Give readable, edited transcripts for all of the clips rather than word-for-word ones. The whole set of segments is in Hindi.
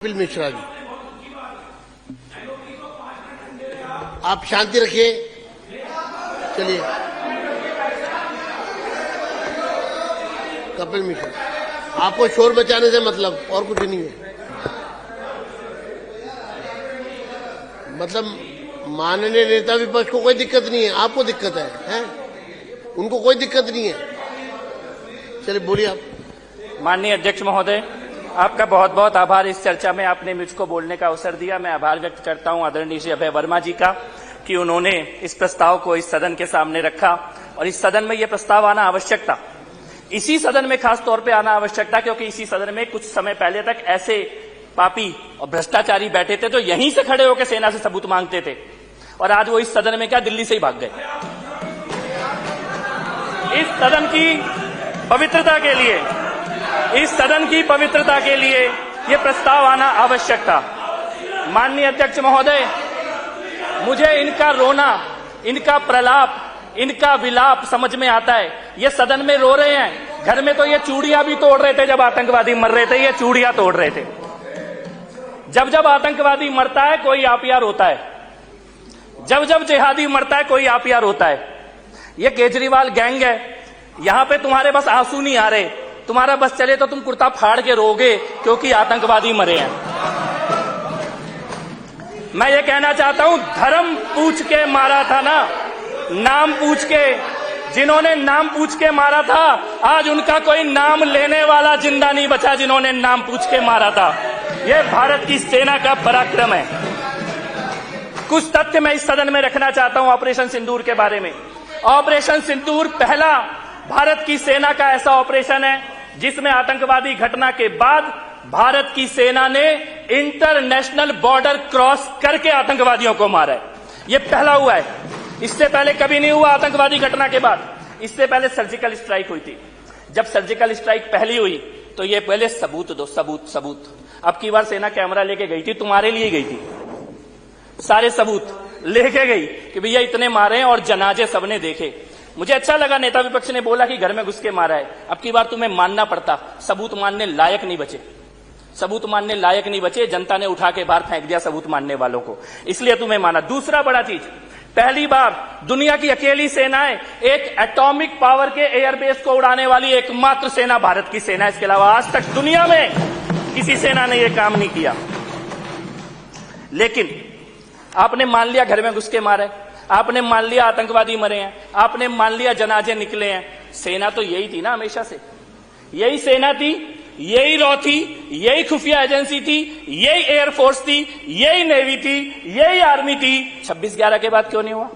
कपिल मिश्रा जी, आप शांति रखिए। चलिए, कपिल मिश्रा, आपको शोर मचाने से मतलब और कुछ नहीं है। मतलब माननीय नेता विपक्ष को कोई दिक्कत नहीं है, आपको दिक्कत है? उनको कोई दिक्कत नहीं है। चलिए बोलिए आप। माननीय अध्यक्ष महोदय, आपका बहुत बहुत आभार। इस चर्चा में आपने मुझको बोलने का अवसर दिया। मैं आभार व्यक्त करता हूं आदरणीय श्री अभय वर्मा जी का कि उन्होंने इस प्रस्ताव को इस सदन के सामने रखा और इस सदन में यह प्रस्ताव आना आवश्यक था। इसी सदन में खास तौर पे आना आवश्यक था क्योंकि इसी सदन में कुछ समय पहले तक ऐसे पापी और भ्रष्टाचारी बैठे थे जो यहीं से खड़े होकर सेना से सबूत मांगते थे और आज वो इस सदन में क्या दिल्ली से ही भाग गए। इस सदन की पवित्रता के लिए, इस सदन की पवित्रता के लिए यह प्रस्ताव आना आवश्यक था। माननीय अध्यक्ष महोदय, मुझे इनका रोना, इनका प्रलाप, इनका विलाप समझ में आता है। ये सदन में रो रहे हैं, घर में तो ये चूड़ियां भी तोड़ रहे थे जब आतंकवादी मर रहे थे, ये चूड़ियां तोड़ रहे थे। जब जब आतंकवादी मरता है कोई आपिया रोता है, जब जब जिहादी मरता है कोई आपिया रोता है। ये केजरीवाल गैंग है, यहां पे तुम्हारे बस आंसू नहीं आ रहे, तुम्हारा बस चले तो तुम कुर्ता फाड़ के रोगे क्योंकि आतंकवादी मरे हैं। मैं ये कहना चाहता हूं, धर्म पूछ के मारा था ना, नाम पूछ के। जिन्होंने नाम पूछ के मारा था आज उनका कोई नाम लेने वाला जिंदा नहीं बचा जिन्होंने नाम पूछ के मारा था। ये भारत की सेना का पराक्रम है। कुछ तथ्य मैं इस सदन में रखना चाहता हूं ऑपरेशन सिंदूर के बारे में। ऑपरेशन सिंदूर पहला भारत की सेना का ऐसा ऑपरेशन है जिसमें आतंकवादी घटना के बाद भारत की सेना ने इंटरनेशनल बॉर्डर क्रॉस करके आतंकवादियों को मारा है। यह पहला हुआ है, इससे पहले कभी नहीं हुआ आतंकवादी घटना के बाद। इससे पहले सर्जिकल स्ट्राइक हुई थी। जब सर्जिकल स्ट्राइक पहली हुई तो ये पहले सबूत दो, सबूत सबूत। अब की बार सेना कैमरा लेके गई थी, तुम्हारे लिए गई थी, सारे सबूत लेके गई कि भैया इतने मारे हैं और जनाजे सबने देखे। मुझे अच्छा लगा नेता विपक्ष ने बोला कि घर में घुस के मारा है। अब की बार तुम्हें मानना पड़ता, सबूत मानने लायक नहीं बचे, सबूत मानने लायक नहीं बचे। जनता ने उठा के बाहर फेंक दिया सबूत मानने वालों को, इसलिए तुम्हें माना। दूसरा बड़ा चीज, पहली बार दुनिया की अकेली सेना है एक एटॉमिक पावर के एयरबेस को उड़ाने वाली एकमात्र सेना भारत की सेना। इसके अलावा आज तक दुनिया में किसी सेना ने यह काम नहीं किया। लेकिन आपने मान लिया घर में घुस के मारे, आपने मान लिया आतंकवादी मरे हैं, आपने मान लिया जनाजे निकले हैं। सेना तो यही थी ना हमेशा से, यही सेना थी, यही रॉ थी, यही खुफिया एजेंसी थी, यही एयरफोर्स थी, यही नेवी थी, यही आर्मी थी। 26/11 के बाद क्यों नहीं हुआ?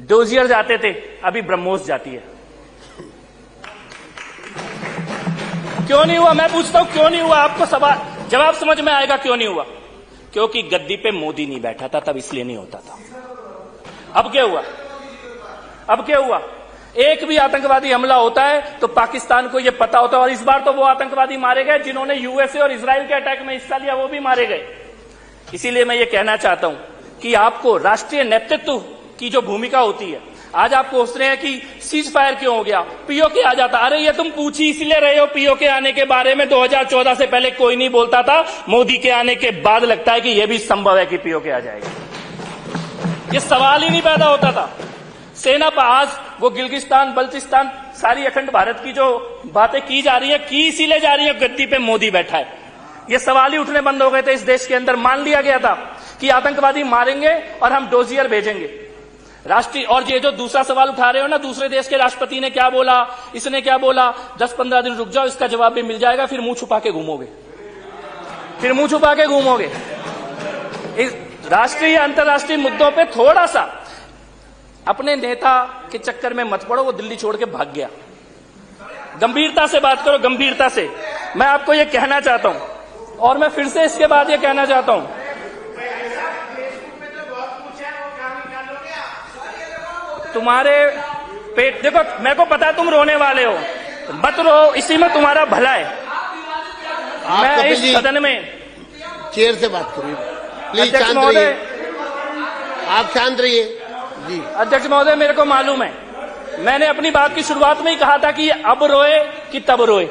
डोजियर जाते थे, अभी ब्रह्मोस जाती है। क्यों नहीं हुआ? मैं पूछता हूं क्यों नहीं हुआ? आपको सवाल जवाब समझ में आएगा क्यों नहीं हुआ। क्योंकि गद्दी पे मोदी नहीं बैठा था, तब इसलिए नहीं होता था। अब क्या हुआ? अब क्या हुआ? एक भी आतंकवादी हमला होता है तो पाकिस्तान को यह पता होता है। और इस बार तो वो आतंकवादी मारे गए जिन्होंने यूएसए और इजराइल के अटैक में हिस्सा लिया, वो भी मारे गए। इसीलिए मैं ये कहना चाहता हूं कि आपको राष्ट्रीय नेतृत्व की जो भूमिका होती है, आज आप पूछ रहे हैं कि सीज फायर क्यों हो गया, पीओके आ जाता। अरे ये तुम पूछ ही इसलिए रहे हो पीओके आने के बारे में। 2014 से पहले कोई नहीं बोलता था, मोदी के आने के बाद लगता है कि यह भी संभव है कि पीओके आ जाएगा। ये सवाल ही नहीं पैदा होता था। सेना पर आज वो गिलगिस्तान, बल्चिस्तान, सारी अखंड भारत की जो बातें की जा रही है, की इसीलिए जा रही है गद्दी पे मोदी बैठा है। ये सवाल ही उठने बंद हो गए थे इस देश के अंदर। मान लिया गया था कि आतंकवादी मारेंगे और हम डोजियर भेजेंगे राष्ट्रीय। और ये जो दूसरा सवाल उठा रहे हो ना, दूसरे देश के राष्ट्रपति ने क्या बोला, इसने क्या बोला, 10-15 दिन रुक जाओ, इसका जवाब भी मिल जाएगा। फिर मुंह छुपा के घूमोगे, फिर मुंह छुपा के घूमोगे। इस राष्ट्रीय अंतर्राष्ट्रीय मुद्दों पे थोड़ा सा अपने नेता के चक्कर में मत पड़ो। वो दिल्ली छोड़ के भाग गया। गंभीरता से बात करो, गंभीरता से। मैं आपको यह कहना चाहता हूं और मैं फिर से इसके बाद यह कहना चाहता हूं, तुम्हारे पेट देखो, मेरे को पता है तुम रोने वाले हो, मत रो, इसी में तुम्हारा भला है। मैं इस सदन में चेयर से बात करिए प्लीज, शांत रहिए, आप शांत रहिए जी। अध्यक्ष महोदय, मेरे को मालूम है, मैंने अपनी बात की शुरुआत में ही कहा था कि ये अब रोए कि तब रोए।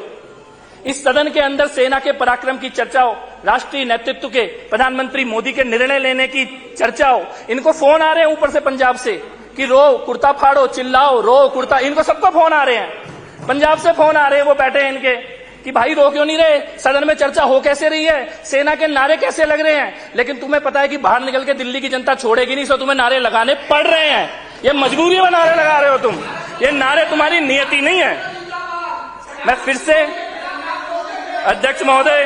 इस सदन के अंदर सेना के पराक्रम की चर्चा हो, राष्ट्रीय नेतृत्व के, प्रधानमंत्री मोदी के निर्णय लेने की चर्चा हो। इनको फोन आ रहे हैं ऊपर से पंजाब से कि रो कुर्ता फाड़ो, चिल्लाओ, रो कुर्ता, इनको सबको फोन आ रहे हैं। पंजाब से फोन आ रहे हैं, वो बैठे हैं इनके कि भाई रो क्यों नहीं रहे, सदन में चर्चा हो कैसे रही है, सेना के नारे कैसे लग रहे हैं। लेकिन तुम्हें पता है कि बाहर निकल के दिल्ली की जनता छोड़ेगी नहीं, सो तुम्हें नारे लगाने पड़ रहे हैं। ये मजबूरी में नारे लगा रहे हो तुम, ये नारे तुम्हारी नियति नहीं है। मैं फिर से अध्यक्ष महोदय,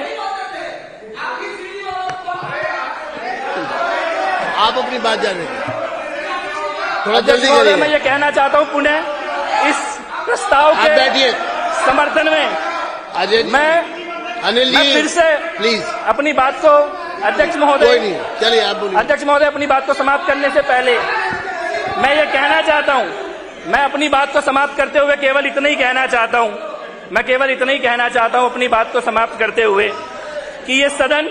आप अपनी बात जाने थोड़ा जल्दी महोदय, करिए। मैं ये कहना चाहता हूं पुनः इस प्रस्ताव आप के बैठिए। समर्थन में अजय जी, मैं अनिल जी फिर से प्लीज। अपनी बात को अध्यक्ष कोई महोदय, नहीं, चलिए आप बोलिए। अध्यक्ष महोदय, अपनी बात को समाप्त करने से पहले मैं ये कहना चाहता हूं, मैं अपनी बात को समाप्त करते हुए केवल इतना ही कहना चाहता हूं, मैं केवल इतना ही कहना चाहता हूं अपनी बात को समाप्त करते हुए कि ये सदन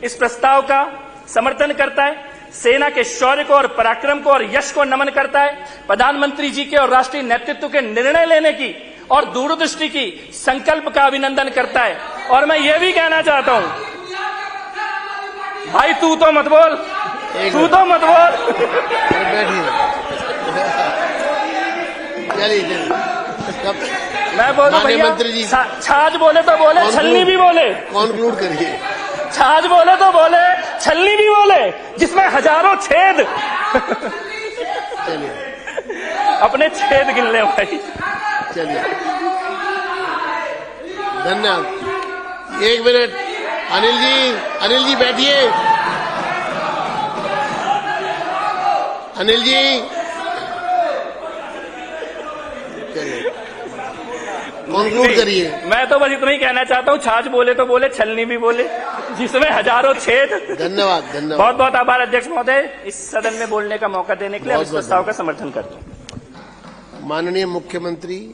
इस प्रस्ताव का समर्थन करता है, सेना के शौर्य को और पराक्रम को और यश को नमन करता है, प्रधानमंत्री जी के और राष्ट्रीय नेतृत्व के निर्णय लेने की और दूरदृष्टि की संकल्प का अभिनंदन करता है। और मैं ये भी कहना चाहता हूं, भाई तू तो मत बोल, तू तो मत बोल। बैठिए, चलिए मैं बोलूं माननीय भैया, मंत्री जी, छाछ बोले तो बोले, छलनी भी बोले, कॉन्क्लूड करिए। छाछ बोले तो बोले, छलनी भी बोले, जिसमें हजारों छेद। चलिए अपने छेद गिन ले भाई। चलिए, धन्यवाद। एक मिनट, अनिल जी बैठिए। अनिल जी, चलिए कंक्लूड करिए। मैं तो बस इतना ही कहना चाहता हूँ, छाछ बोले तो बोले, छलनी भी बोले, जिसमें हजारों छेद। धन्यवाद, धन्यवाद। बहुत बहुत आभार अध्यक्ष महोदय, इस सदन में बोलने का मौका देने के लिए। बहुत इस प्रस्ताव का समर्थन करता हूँ। माननीय मुख्यमंत्री